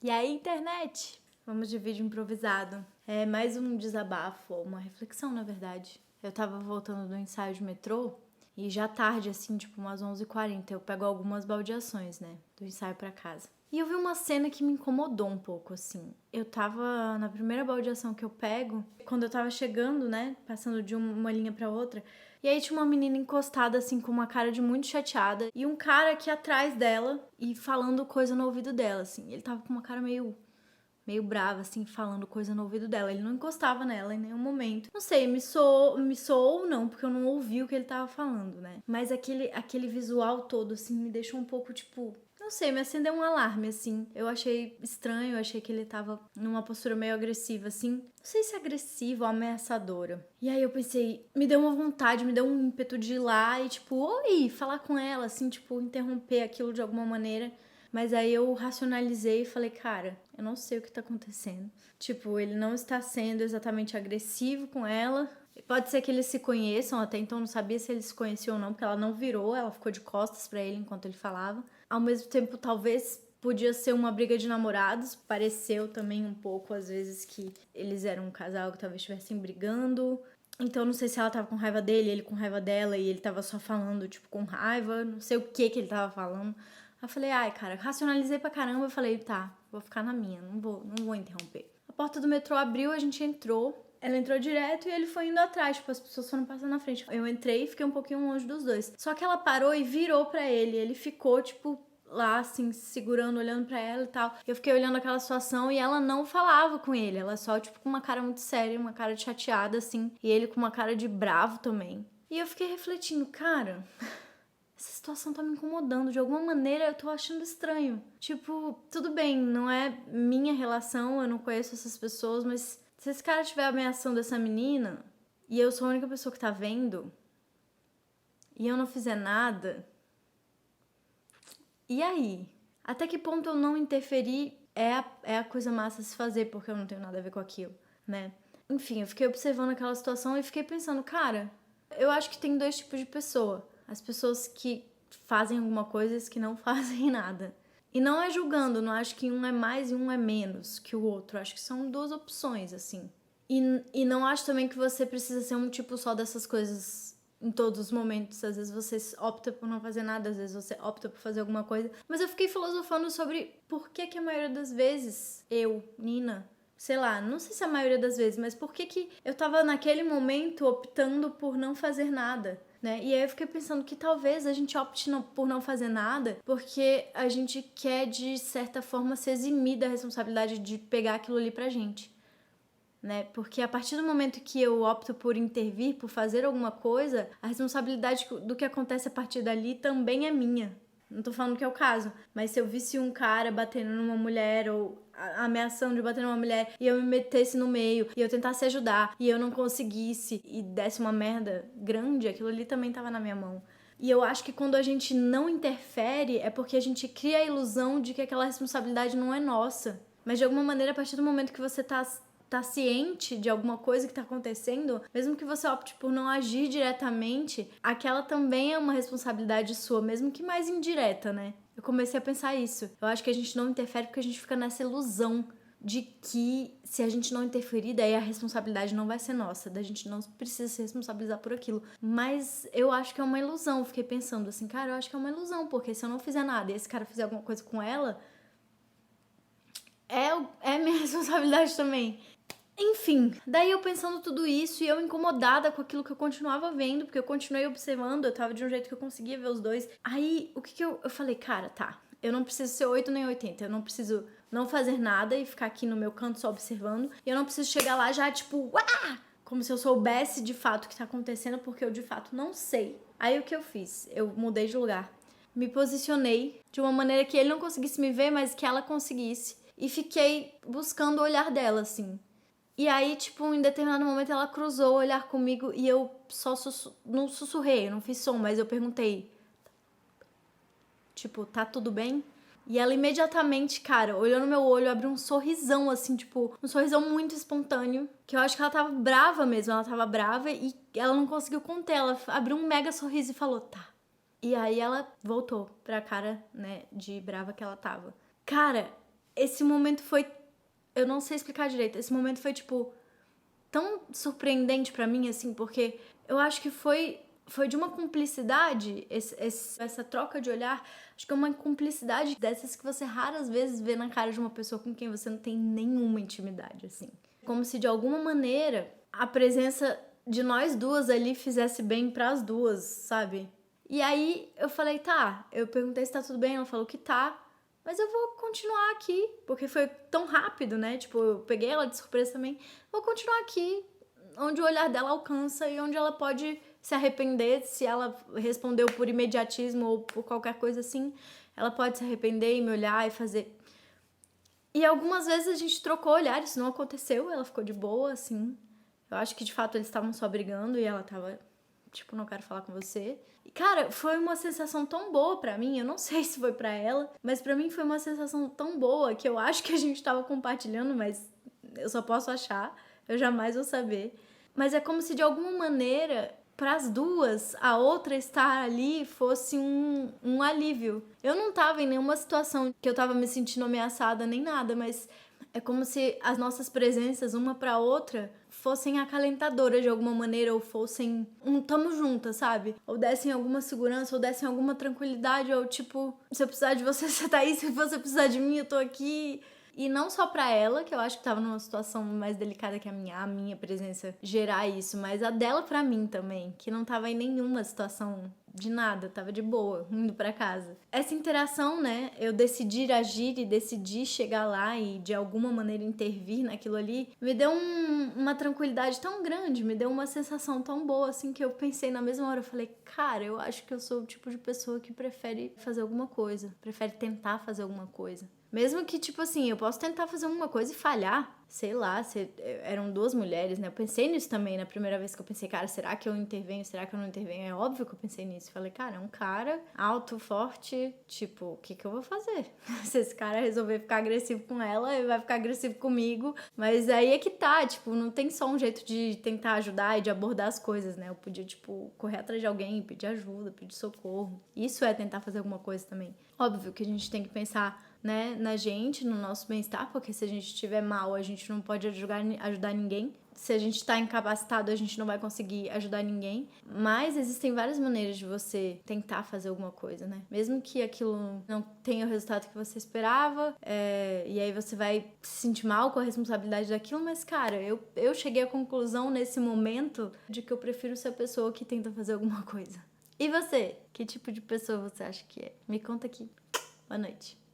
E aí, internet? Vamos de vídeo improvisado. É mais um desabafo, uma reflexão, na verdade. Eu tava voltando do ensaio de metrô e já tarde, assim, tipo umas 11h40, eu pego algumas baldeações, né, do ensaio pra casa. E eu vi uma cena que me incomodou um pouco, assim. Eu tava na primeira baldeação que eu pego, quando eu tava chegando, né, passando de uma linha pra outra, e aí tinha uma menina encostada, assim, com uma cara de muito chateada, e um cara aqui atrás dela e falando coisa no ouvido dela, assim. Ele tava com uma cara meio brava, assim, falando coisa no ouvido dela. Ele não encostava nela em nenhum momento. Não sei, me soou ou não, porque eu não ouvi o que ele tava falando, né? Mas aquele visual todo, assim, me deixou um pouco, tipo... Não sei, me acendeu um alarme, assim. Eu achei estranho, eu achei que ele tava numa postura meio agressiva, assim. Não sei se agressiva ou ameaçadora. E aí eu pensei, me deu uma vontade, me deu um ímpeto de ir lá e, tipo, oi, falar com ela, assim, tipo, interromper aquilo de alguma maneira. Mas aí eu racionalizei e falei, cara, eu não sei o que tá acontecendo. Tipo, ele não está sendo exatamente agressivo com ela. Pode ser que eles se conheçam, até então não sabia se eles se conheciam ou não, porque ela não virou, ela ficou de costas pra ele enquanto ele falava. Ao mesmo tempo, talvez podia ser uma briga de namorados, pareceu também um pouco às vezes que eles eram um casal que talvez estivessem brigando. Então não sei se ela tava com raiva dele, ele com raiva dela, e ele tava só falando, tipo, com raiva, não sei o que ele tava falando. Aí eu falei, ai, cara, racionalizei pra caramba, eu falei, tá, vou ficar na minha, não vou interromper. A porta do metrô abriu, a gente entrou, ela entrou direto e ele foi indo atrás, tipo, as pessoas foram passando na frente. Eu entrei e fiquei um pouquinho longe dos dois. Só que ela parou e virou pra ele ficou, tipo, lá, assim, segurando, olhando pra ela e tal. Eu fiquei olhando aquela situação e ela não falava com ele, ela só, tipo, com uma cara muito séria, uma cara de chateada, assim, e ele com uma cara de bravo também. E eu fiquei refletindo, cara... Essa situação tá me incomodando. De alguma maneira eu tô achando estranho. Tipo, tudo bem, não é minha relação, eu não conheço essas pessoas, mas se esse cara estiver ameaçando essa menina e eu sou a única pessoa que tá vendo e eu não fizer nada, e aí? Até que ponto eu não interferir é a coisa massa a se fazer, porque eu não tenho nada a ver com aquilo, né? Enfim, eu fiquei observando aquela situação e fiquei pensando, cara, eu acho que tem dois tipos de pessoa. As pessoas que fazem alguma coisa e as que não fazem nada. E não é julgando, não acho que um é mais e um é menos que o outro. Acho que são duas opções, assim. E não acho também que você precisa ser um tipo só dessas coisas em todos os momentos. Às vezes você opta por não fazer nada, às vezes você opta por fazer alguma coisa. Mas eu fiquei filosofando sobre por que a maioria das vezes eu, Nina, sei lá, não sei se a maioria das vezes, mas por que eu tava naquele momento optando por não fazer nada, né? E aí eu fiquei pensando que talvez a gente opte por não fazer nada porque a gente quer, de certa forma, se eximir da responsabilidade de pegar aquilo ali pra gente, né? Porque a partir do momento que eu opto por intervir, por fazer alguma coisa, a responsabilidade do que acontece a partir dali também é minha. Não tô falando que é o caso, mas se eu visse um cara batendo numa mulher ou ameaçando de bater numa mulher e eu me metesse no meio e eu tentasse ajudar e eu não conseguisse e desse uma merda grande, aquilo ali também tava na minha mão. E eu acho que quando a gente não interfere é porque a gente cria a ilusão de que aquela responsabilidade não é nossa. Mas de alguma maneira, a partir do momento que você tá ciente de alguma coisa que tá acontecendo, mesmo que você opte por não agir diretamente, aquela também é uma responsabilidade sua, mesmo que mais indireta, né? Eu comecei a pensar isso. Eu acho que a gente não interfere porque a gente fica nessa ilusão de que se a gente não interferir, daí a responsabilidade não vai ser nossa, da gente não precisa se responsabilizar por aquilo. Mas eu acho que é uma ilusão. Eu fiquei pensando assim, cara, eu acho que é uma ilusão, porque se eu não fizer nada e esse cara fizer alguma coisa com ela, é minha responsabilidade também. Enfim, daí eu pensando tudo isso e eu incomodada com aquilo que eu continuava vendo, porque eu continuei observando, eu tava de um jeito que eu conseguia ver os dois. Aí, o que eu falei, cara, tá, eu não preciso ser 8 nem 80, eu não preciso não fazer nada e ficar aqui no meu canto só observando, e eu não preciso chegar lá já, tipo, uá! Como se eu soubesse de fato o que tá acontecendo, porque eu de fato não sei. Aí o que eu fiz? Eu mudei de lugar, me posicionei de uma maneira que ele não conseguisse me ver, mas que ela conseguisse, e fiquei buscando o olhar dela, assim. E aí, tipo, em determinado momento ela cruzou o olhar comigo e eu só não sussurrei, eu não fiz som, mas eu perguntei, tipo, tá tudo bem? E ela imediatamente, cara, olhou no meu olho, abriu um sorrisão, assim, tipo, um sorrisão muito espontâneo, que eu acho que ela tava brava mesmo, ela tava brava e ela não conseguiu conter, ela abriu um mega sorriso e falou, tá. E aí ela voltou pra cara, né, de brava que ela tava. Cara, esse momento foi... Eu não sei explicar direito. Esse momento foi, tipo, tão surpreendente pra mim, assim, porque eu acho que foi de uma cumplicidade, essa troca de olhar. Acho que é uma cumplicidade dessas que você raras vezes vê na cara de uma pessoa com quem você não tem nenhuma intimidade, assim. Como se, de alguma maneira, a presença de nós duas ali fizesse bem pras duas, sabe? E aí eu falei, tá. Eu perguntei se tá tudo bem, ela falou que tá. Mas eu vou continuar aqui, porque foi tão rápido, né? Tipo, eu peguei ela de surpresa também. Vou continuar aqui, onde o olhar dela alcança e onde ela pode se arrepender, se ela respondeu por imediatismo ou por qualquer coisa assim, ela pode se arrepender e me olhar e fazer. E algumas vezes a gente trocou olhares, isso não aconteceu, ela ficou de boa, assim. Eu acho que de fato eles estavam só brigando e ela tava, tipo, não quero falar com você. E, cara, foi uma sensação tão boa pra mim, eu não sei se foi pra ela, mas pra mim foi uma sensação tão boa que eu acho que a gente tava compartilhando, mas eu só posso achar, eu jamais vou saber. Mas é como se de alguma maneira, pras duas, a outra estar ali fosse um alívio. Eu não tava em nenhuma situação que eu tava me sentindo ameaçada nem nada, mas é como se as nossas presenças, uma pra outra, fossem acalentadoras de alguma maneira, ou fossem tamo juntas, sabe? Ou dessem alguma segurança, ou dessem alguma tranquilidade, ou tipo, se eu precisar de você, você tá aí, se você precisar de mim, eu tô aqui. E não só pra ela, que eu acho que tava numa situação mais delicada que a minha presença gerar isso, mas a dela pra mim também, que não tava em nenhuma situação de nada, tava de boa, indo pra casa. Essa interação, né, eu decidir agir e decidir chegar lá e de alguma maneira intervir naquilo ali, me deu uma tranquilidade tão grande, me deu uma sensação tão boa, assim, que eu pensei na mesma hora, eu falei, cara, eu acho que eu sou o tipo de pessoa que prefere fazer alguma coisa, prefere tentar fazer alguma coisa. Mesmo que, tipo assim, eu posso tentar fazer alguma coisa e falhar. Sei lá, eram duas mulheres, né? Eu pensei nisso também na primeira vez que eu pensei, cara, será que eu intervenho? Será que eu não intervenho? É óbvio que eu pensei nisso. Falei, cara, é um cara alto, forte, tipo, o que eu vou fazer? Se esse cara resolver ficar agressivo com ela, ele vai ficar agressivo comigo. Mas aí é que tá, tipo, não tem só um jeito de tentar ajudar e de abordar as coisas, né? Eu podia, tipo, correr atrás de alguém, pedir ajuda, pedir socorro. Isso é tentar fazer alguma coisa também. Óbvio que a gente tem que pensar, né, na gente, no nosso bem-estar, porque se a gente estiver mal, a gente não pode ajudar ninguém. Se a gente tá incapacitado, a gente não vai conseguir ajudar ninguém. Mas existem várias maneiras de você tentar fazer alguma coisa, né? Mesmo que aquilo não tenha o resultado que você esperava, e aí você vai se sentir mal com a responsabilidade daquilo, mas, cara, eu cheguei à conclusão nesse momento de que eu prefiro ser a pessoa que tenta fazer alguma coisa. E você? Que tipo de pessoa você acha que é? Me conta aqui. Boa noite.